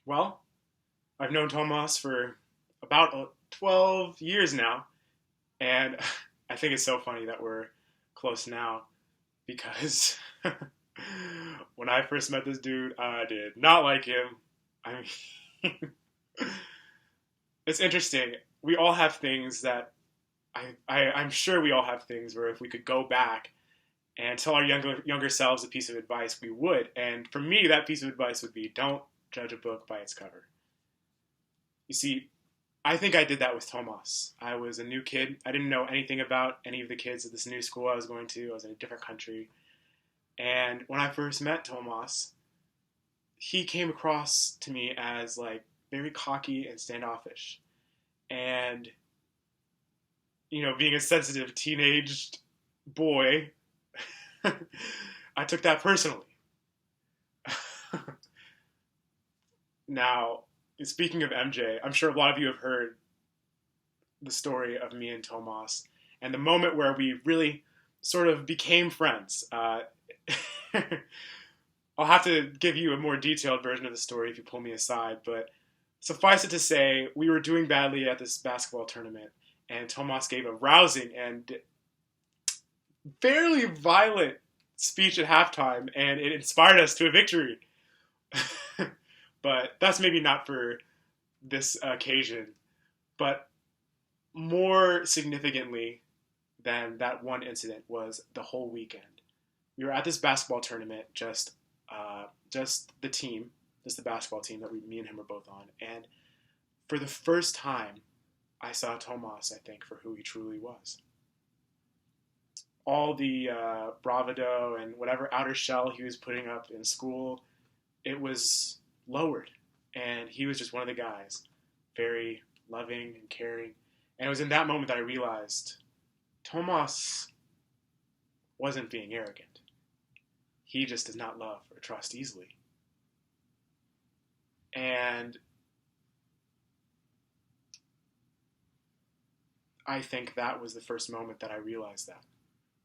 Well, I've known Tomas for about 12 years now, and I think it's so funny that we're close now because when I first met this dude, I did not like him. I mean, it's interesting. We all have things that I'm sure we all have things where if we could go back and tell our younger selves a piece of advice, we would. And for me, that piece of advice would be don't judge a book by its cover. You see, I think I did that with Tomas. I was a new kid. I didn't know anything about any of the kids at this new school I was going to. I was in a different country. And when I first met Tomas, he came across to me as like very cocky and standoffish. And, being a sensitive teenage boy, I took that personally. Now, speaking of MJ, I'm sure a lot of you have heard the story of me and Tomas and the moment where we really sort of became friends. I'll have to give you a more detailed version of the story if you pull me aside, but suffice it to say, we were doing badly at this basketball tournament, and Tomas gave a rousing and fairly violent speech at halftime, and it inspired us to a victory. But that's maybe not for this occasion. But more significantly than that one incident was the whole weekend. We were at this basketball tournament, just the team, just the basketball team that me and him were both on. And for the first time, I saw Tomas, I think, for who he truly was. All the bravado and whatever outer shell he was putting up in school, it was lowered. And he was just one of the guys, very loving and caring. And it was in that moment that I realized Tomas wasn't being arrogant. He just does not love or trust easily. And I think that was the first moment that I realized that.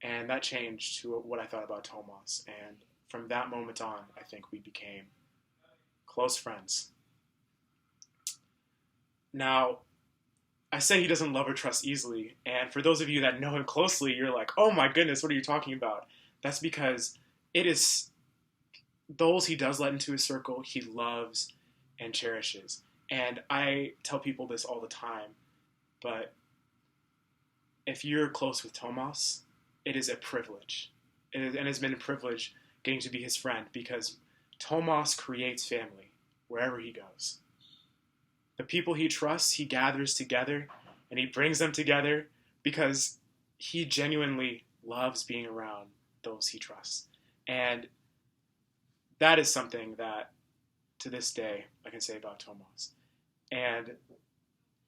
And that changed to what I thought about Tomas. And from that moment on, I think we became close friends. Now, I say he doesn't love or trust easily. And for those of you that know him closely, you're like, oh my goodness, what are you talking about? That's because it is those he does let into his circle, he loves and cherishes. And I tell people this all the time, but if you're close with Tomas, it is a privilege. And it's been a privilege getting to be his friend because Tomas creates family wherever he goes. The people he trusts, he gathers together and he brings them together because he genuinely loves being around those he trusts. And that is something that, to this day, I can say about Tomas. And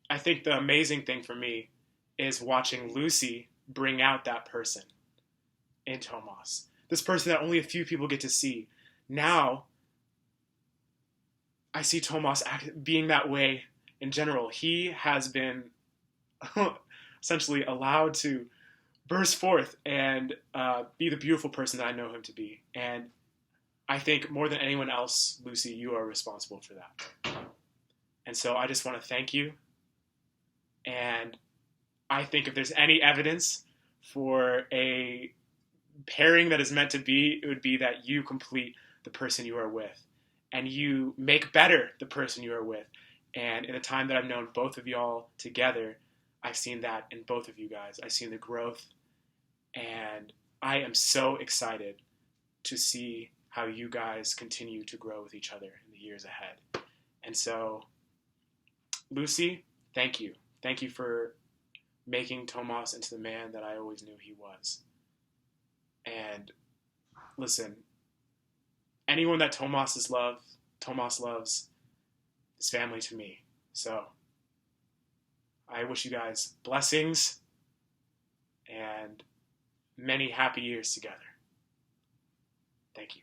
I think the amazing thing for me is watching Lucy bring out that person in Tomas. This person that only a few people get to see. Now, I see Tomas being that way in general. He has been essentially allowed to burst forth and be the beautiful person that I know him to be. And I think more than anyone else, Lucy, you are responsible for that. And so I just want to thank you. And I think if there's any evidence for a pairing that is meant to be, it would be that you complete the person you are with. And you make better the person you are with. And in the time that I've known both of y'all together, I've seen that in both of you guys. I've seen the growth. And I am so excited to see how you guys continue to grow with each other in the years ahead. And so, Lucy, thank you. Thank you for making Tomas into the man that I always knew he was. And listen, anyone that Tomas loves is family to me. So I wish you guys blessings and many happy years together. Thank you.